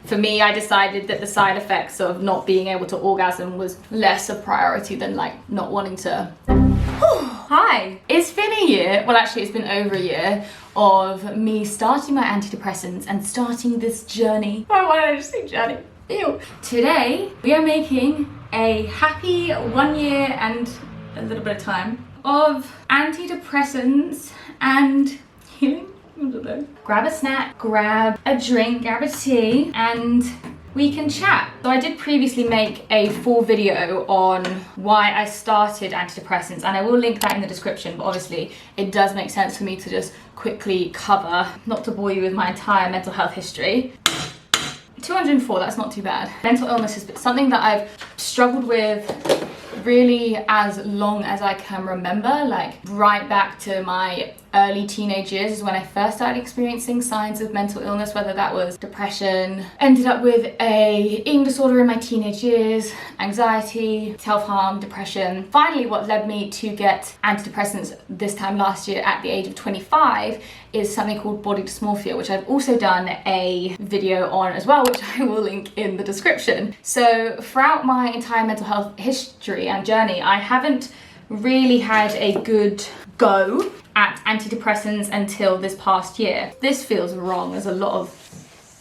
For me, I decided that the side effects of not being able to orgasm was less a priority than like not wanting to. Hi, it's been a year, well actually it's been over a year of me starting my antidepressants and starting this journey. Why did I just say journey? Ew. Today we are making a happy 1 year and a little bit of time of antidepressants and healing. I don't know. Grab a snack, grab a drink, grab a tea, and we can chat. So I did previously make a full video on why I started antidepressants, and I will link that in the description, but obviously it does make sense for me to just quickly cover, not to bore you with my entire mental health history. 204, that's not too bad. Mental illness is something that I've struggled with really as long as I can remember, like right back to my early teenage years is when I first started experiencing signs of mental illness, whether that was depression, ended up with a eating disorder in my teenage years, anxiety, self-harm, depression. Finally, what led me to get antidepressants this time last year at the age of 25 is something called body dysmorphia, which I've also done a video on as well, which I will link in the description. So throughout my entire mental health history and journey, I haven't really had a good go at antidepressants until this past year. This feels wrong. There's a lot of,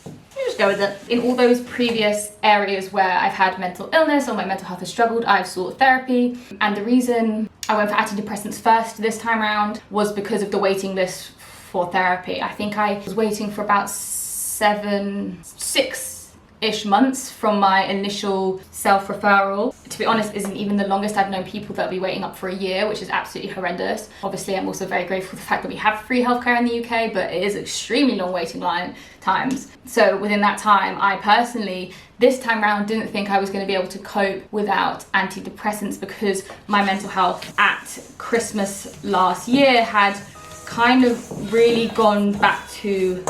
you just go with it. In all those previous areas where I've had mental illness or my mental health has struggled, I've sought therapy. And the reason I went for antidepressants first this time around was because of the waiting list for therapy. I think I was waiting for about 6-ish months from my initial self-referral. To be honest, isn't even the longest. I've known people that'll be waiting up for a year, which is absolutely horrendous. Obviously, I'm also very grateful for the fact that we have free healthcare in the UK, but it is extremely long waiting line times. So within that time, I personally, this time around, didn't think I was going to be able to cope without antidepressants because my mental health at Christmas last year had kind of really gone back to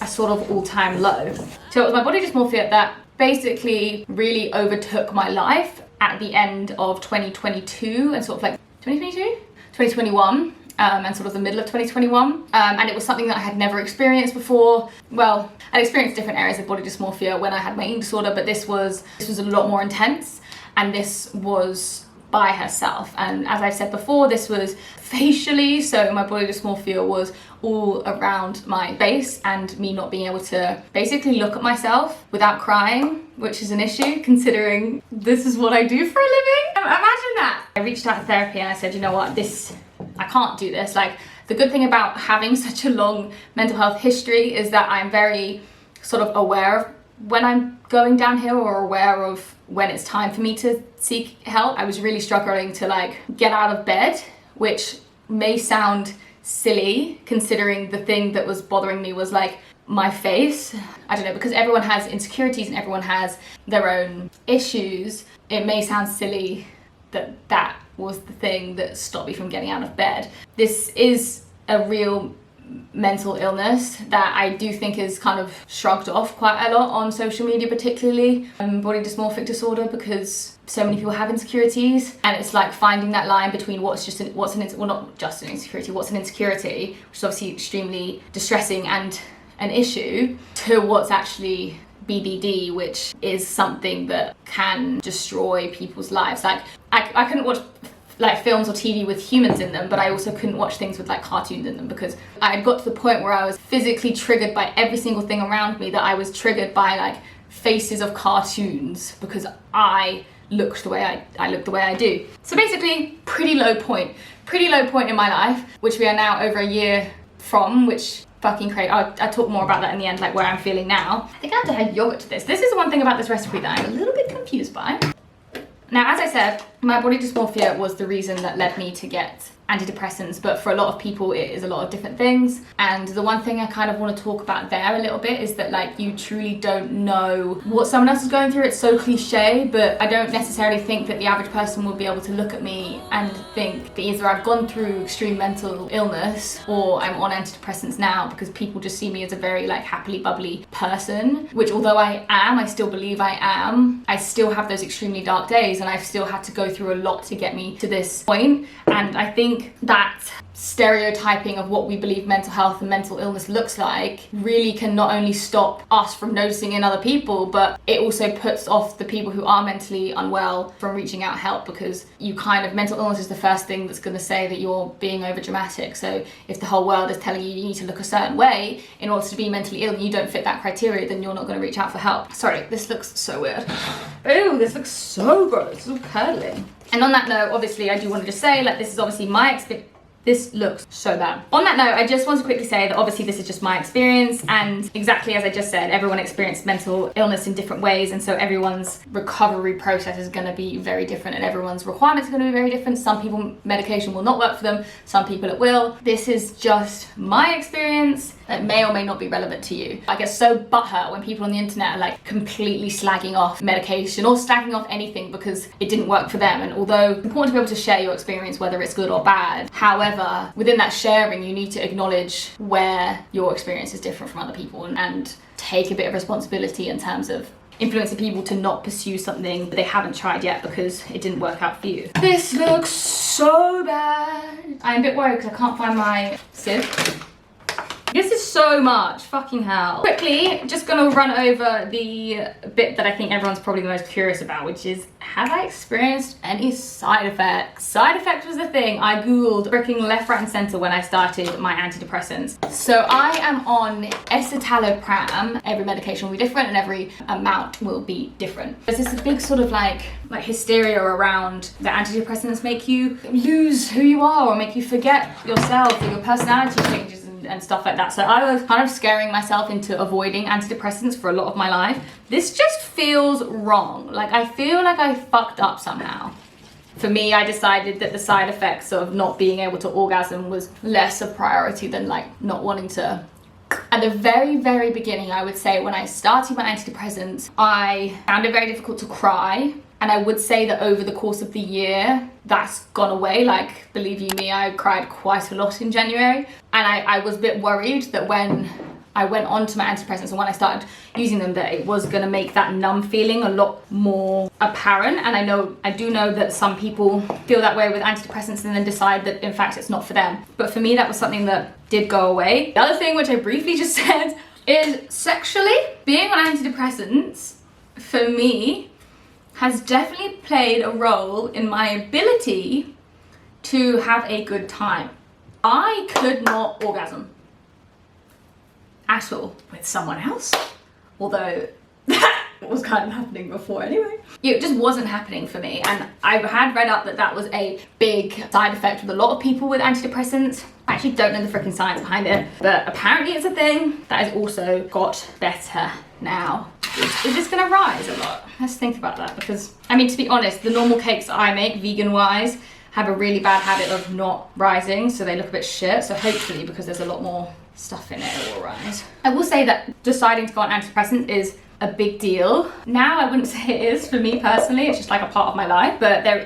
a sort of all-time low. So it was my body dysmorphia that basically really overtook my life at the end of 2022 and sort of like 2021 and sort of the middle of 2021. And it was something that I had never experienced before. Well, I experienced different areas of body dysmorphia when I had my eating disorder, but this was a lot more intense, and this was by herself. And as I've said before, this was facially, so my body dysmorphia was all around my face and me not being able to basically look at myself without crying, which is an issue considering this is what I do for a living. Imagine that. I reached out to therapy and I said, you know what, I can't do this. Like, the good thing about having such a long mental health history is that I'm very sort of aware of when I'm going downhill or aware of when it's time for me to seek help. I was really struggling to like get out of bed, which may sound silly considering the thing that was bothering me was like my face. I don't know, because everyone has insecurities and everyone has their own issues. It may sound silly that that was the thing that stopped me from getting out of bed. This is a real mental illness that I do think is kind of shrugged off quite a lot on social media, particularly body dysmorphic disorder, because so many people have insecurities, and it's like finding that line between what's not just an insecurity, what's an insecurity, which is obviously extremely distressing and an issue, to what's actually BDD, which is something that can destroy people's lives. Like I couldn't watch like films or TV with humans in them, but I also couldn't watch things with like cartoons in them, because I had got to the point where I was physically triggered by every single thing around me, that I was triggered by like faces of cartoons because I looked the way I do. So basically, pretty low point in my life, which we are now over a year from, which fucking crazy. I'll talk more about that in the end, like where I'm feeling now. I think I have to add yogurt to this. This is the one thing about this recipe that I'm a little bit confused by. Now, as I said, my body dysmorphia was the reason that led me to get antidepressants, but for a lot of people it is a lot of different things. And the one thing I kind of want to talk about there a little bit is that like you truly don't know what someone else is going through. It's so cliche, but I don't necessarily think that the average person will be able to look at me and think that either I've gone through extreme mental illness or I'm on antidepressants now, because people just see me as a very like happily bubbly person, which although I still believe I am, I still have those extremely dark days, and I've still had to go go through a lot to get me to this point. And I think that stereotyping of what we believe mental health and mental illness looks like really can not only stop us from noticing in other people, but it also puts off the people who are mentally unwell from reaching out help, because mental illness is the first thing that's going to say that you're being over dramatic. So if the whole world is telling you need to look a certain way in order to be mentally ill and you don't fit that criteria, then you're not going to reach out for help. Sorry, this looks so weird. Ooh, this looks so gross. It's all curly. And on that note, obviously, I do want to just say, like, this is obviously my experience. This looks so bad. On that note, I just want to quickly say that obviously this is just my experience, and exactly as I just said, everyone experiences mental illness in different ways, and so everyone's recovery process is going to be very different and everyone's requirements are going to be very different. Some people, medication will not work for them, some people it will. This is just my experience that may or may not be relevant to you. I get so butthurt when people on the internet are like completely slagging off medication or slagging off anything because it didn't work for them. And although it's important to be able to share your experience, whether it's good or bad, however, within that sharing, you need to acknowledge where your experience is different from other people and take a bit of responsibility in terms of influencing people to not pursue something that they haven't tried yet because it didn't work out for you. This looks so bad. I'm a bit worried because I can't find my sieve. This is so much, fucking hell. Quickly, just gonna run over the bit that I think everyone's probably the most curious about, which is, have I experienced any side effects? Side effects was the thing I Googled freaking left, right, and center when I started my antidepressants. So I am on escitalopram. Every medication will be different and every amount will be different. There's this big sort of like hysteria around that antidepressants make you lose who you are or make you forget yourself or your personality changes and stuff like that. So I was kind of scaring myself into avoiding antidepressants for a lot of my life. This just feels wrong. Like, I feel like I fucked up somehow. For me, I decided that the side effects of not being able to orgasm was less a priority than like not wanting to. At the very, very beginning, I would say when I started my antidepressants, I found it very difficult to cry. And I would say that over the course of the year, that's gone away. Like, believe you me, I cried quite a lot in January. And I was a bit worried that when I went on to my antidepressants and when I started using them, that it was gonna make that numb feeling a lot more apparent. And I do know that some people feel that way with antidepressants and then decide that in fact it's not for them. But for me, that was something that did go away. The other thing, which I briefly just said, is sexually, being on antidepressants, for me, has definitely played a role in my ability to have a good time. I could not orgasm at all with someone else, although that was kind of happening before anyway. It just wasn't happening for me, and I had read up that that was a big side effect with a lot of people with antidepressants. I actually don't know the freaking science behind it, but apparently it's a thing that has also got better now. Is this gonna rise a lot? Let's think about that, because I mean, to be honest, the normal cakes that I make vegan wise have a really bad habit of not rising, so they look a bit shit. So hopefully, because there's a lot more stuff in it, it will rise. I will say that deciding to go on antidepressants is a big deal. Now I wouldn't say it is for me personally, it's just like a part of my life, but there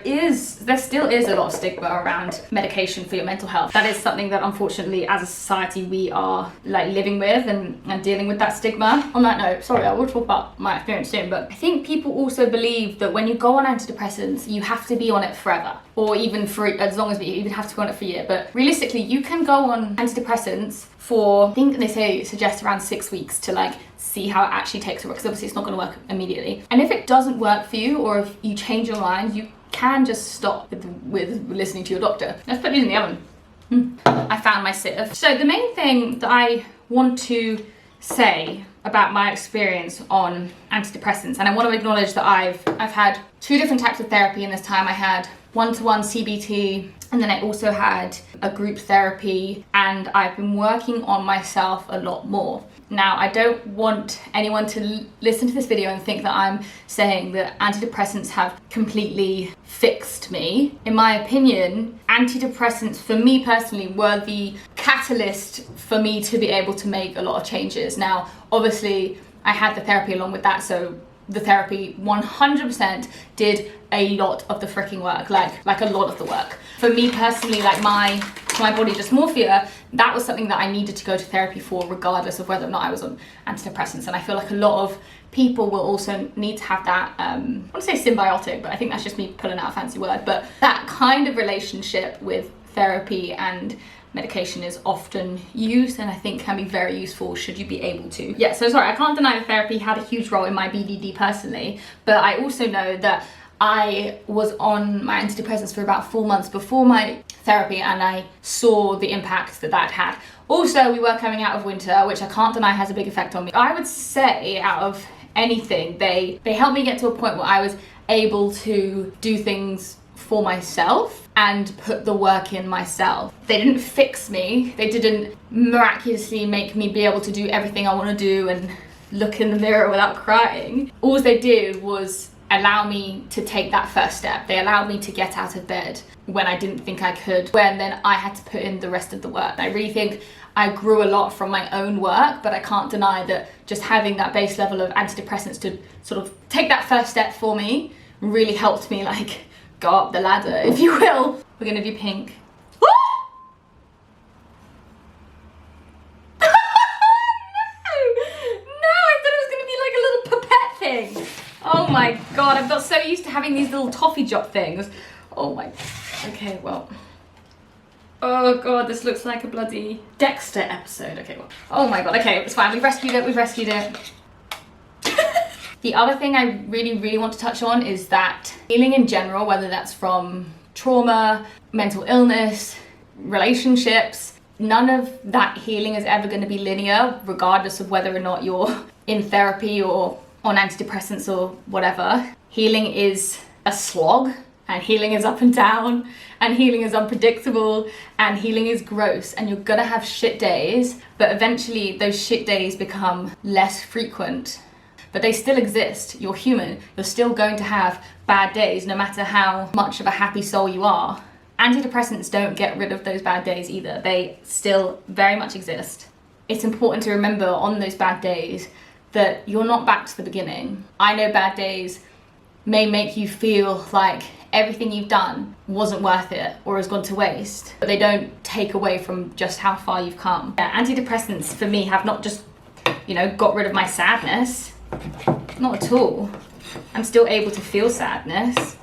still is a lot of stigma around medication for your mental health. That is something that unfortunately as a society we are like living with and dealing with that stigma. On that note, sorry, I will talk about my experience soon, but I think people also believe that when you go on antidepressants, you have to be on it forever, or even for as long as you even have to go on it for a year. But realistically, you can go on antidepressants for, I think they suggest around 6 weeks to like see how it actually takes over, because obviously it's not going to work immediately. And if it doesn't work for you, or if you change your mind, you can just stop with listening to your doctor. Let's put these in the oven. I found my sieve. So the main thing that I want to say about my experience on antidepressants, and I want to acknowledge that I've had 2 different types of therapy in this time. I had one-to-one CBT, and then I also had a group therapy, and I've been working on myself a lot more. Now, I don't want anyone to listen to this video and think that I'm saying that antidepressants have completely fixed me. In my opinion, antidepressants for me personally were the catalyst for me to be able to make a lot of changes. Now, obviously, I had the therapy along with that, so the therapy 100% did a lot of the freaking work, like a lot of the work. For me personally, like my to my body dysmorphia, that was something that I needed to go to therapy for, regardless of whether or not I was on antidepressants. And I feel like a lot of people will also need to have that, I want to say symbiotic, but I think that's just me pulling out a fancy word, but that kind of relationship with therapy and medication is often used, and I think can be very useful should you be able to. Yeah, so sorry, I can't deny that therapy had a huge role in my BDD personally, but I also know that I was on my antidepressants for about 4 months before my therapy, and I saw the impact that that had. Also, we were coming out of winter, which I can't deny has a big effect on me. I would say out of anything, they helped me get to a point where I was able to do things for myself and put the work in myself. They didn't fix me. They didn't miraculously make me be able to do everything I want to do and look in the mirror without crying. All they did was allow me to take that first step. They allowed me to get out of bed when I didn't think I could, when then I had to put in the rest of the work. I really think I grew a lot from my own work, but I can't deny that just having that base level of antidepressants to sort of take that first step for me really helped me like go up the ladder, if you will. We're gonna do pink. No! No, I thought it was gonna be like a little pipette thing. Oh my god, I've got so used to having these little toffee drop things. Oh my, okay, well. Oh god, this looks like a bloody Dexter episode. Okay, well. Oh my god, okay, it's fine, we've rescued it, we've rescued it. The other thing I really want to touch on is that healing in general, whether that's from trauma, mental illness, relationships, none of that healing is ever going to be linear, regardless of whether or not you're in therapy or on antidepressants or whatever. Healing is a slog, and healing is up and down, and healing is unpredictable, and healing is gross, and you're gonna have shit days, but eventually those shit days become less frequent. But they still exist. You're human. You're still going to have bad days, no matter how much of a happy soul you are. Antidepressants don't get rid of those bad days either. They still very much exist. It's important to remember on those bad days that you're not back to the beginning. I know bad days may make you feel like everything you've done wasn't worth it or has gone to waste, but they don't take away from just how far you've come. Yeah, antidepressants for me have not just, you know, got rid of my sadness. Not at all. I'm still able to feel sadness.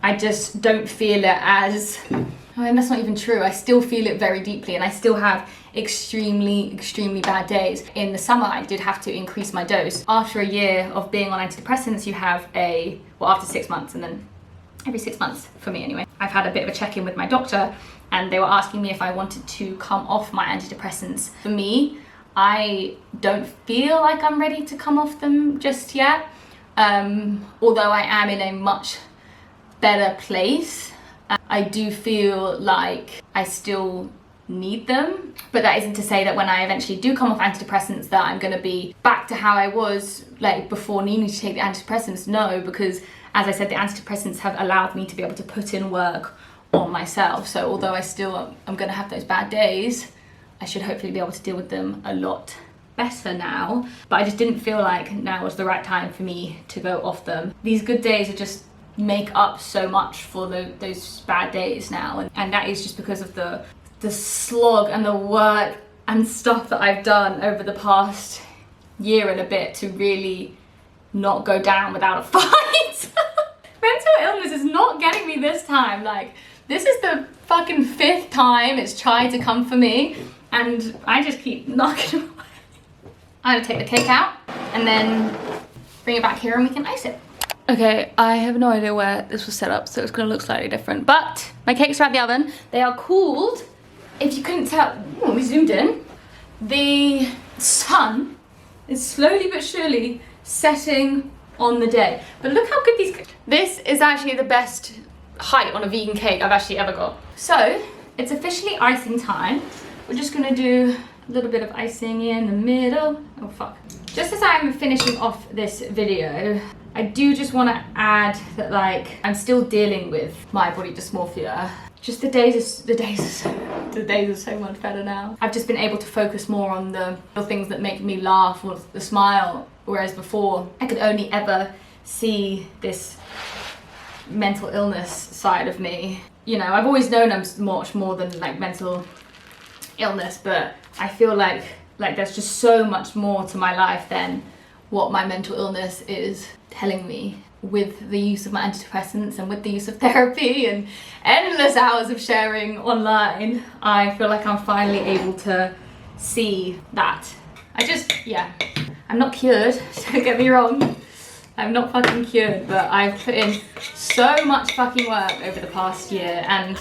I just don't feel it as, I mean, that's not even true. I still feel it very deeply, and I still have extremely bad days. In the summer, I did have to increase my dose. After a year of being on antidepressants, you have after 6 months, and then every 6 months, for me anyway, I've had a bit of a check-in with my doctor, and they were asking me if I wanted to come off my antidepressants. For me, I don't feel like I'm ready to come off them just yet, although I am in a much better place. I do feel like I still need them, but that isn't to say that when I eventually do come off antidepressants that I'm going to be back to how I was like before needing to take the antidepressants. No, because as I said, the antidepressants have allowed me to be able to put in work on myself. So although I still am going to have those bad days, I should hopefully be able to deal with them a lot better now. But I just didn't feel like now was the right time for me to go off them. These good days are just make up so much for those bad days now, and that is just because of the slog and the work and stuff that I've done over the past year and a bit to really not go down without a fight. Mental illness is not getting me this time. Like, this is the fucking 5th time it's tried to come for me, and I just keep knocking it away. I'm gonna take the cake out and then bring it back here and we can ice it. Okay, I have no idea where this was set up, so it's gonna look slightly different, but my cakes are out the oven. They are cooled. If you couldn't tell, when we zoomed in, the sun is slowly but surely setting on the day. But look how good these, this is actually the best height on a vegan cake I've actually ever got. So, it's officially icing time. We're just gonna do a little bit of icing in the middle. Oh fuck. Just as I'm finishing off this video, I do just want to add that, like, I'm still dealing with my body dysmorphia. Just the days are so much better now. I've just been able to focus more on the things that make me laugh or the smile, whereas before I could only ever see this mental illness side of me. You know, I've always known I'm much more than like mental illness, but I feel like there's just so much more to my life than what my mental illness is telling me. With the use of my antidepressants and with the use of therapy and endless hours of sharing online, I feel like I'm finally able to see that. I'm not cured, don't get me wrong. I'm not fucking cured, but I've put in so much fucking work over the past year, and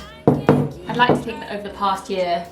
I'd like to think that over the past year,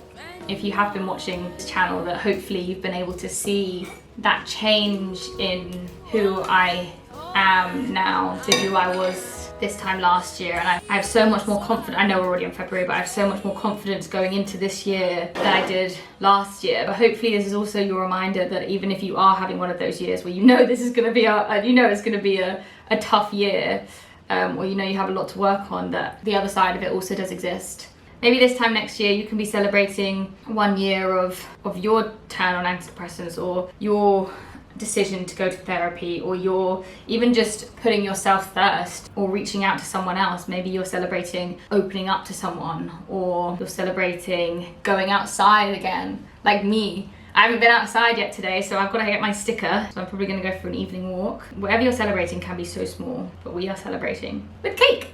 if you have been watching this channel, that hopefully you've been able to see that change in who I am now to who I was this time last year. And I have so much more confidence. I know we're already in February, but I have so much more confidence going into this year than I did last year. But hopefully this is also your reminder that even if you are having one of those years where you know this is going to be a tough year, or you know you have a lot to work on, that the other side of it also does exist. Maybe this time next year you can be celebrating 1 year of your turn on antidepressants, or your decision to go to therapy, or you're even just putting yourself first, or reaching out to someone else. Maybe you're celebrating opening up to someone, or you're celebrating going outside again. Like me, I haven't been outside yet today, so I've got to get my sticker, so I'm probably going to go for an evening walk. Whatever you're celebrating can be so small, but we are celebrating with cake.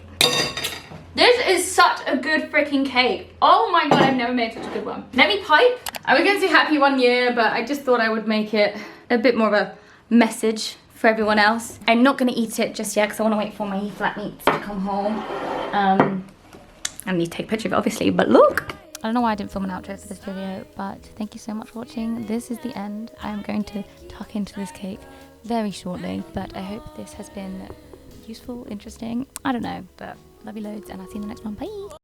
This is such a good freaking cake. Oh my god, I've never made such a good one. Let me pipe. I was going to say happy 1 year, but I just thought I would make it a bit more of a message for everyone else. I'm not going to eat it just yet because I want to wait for my flatmates to come home. I need to take a picture of it, obviously, but look. I don't know why I didn't film an outro for this video, but thank you so much for watching. This is the end. I am going to tuck into this cake very shortly, but I hope this has been useful, interesting. I don't know, but love you loads, and I'll see you in the next one. Bye.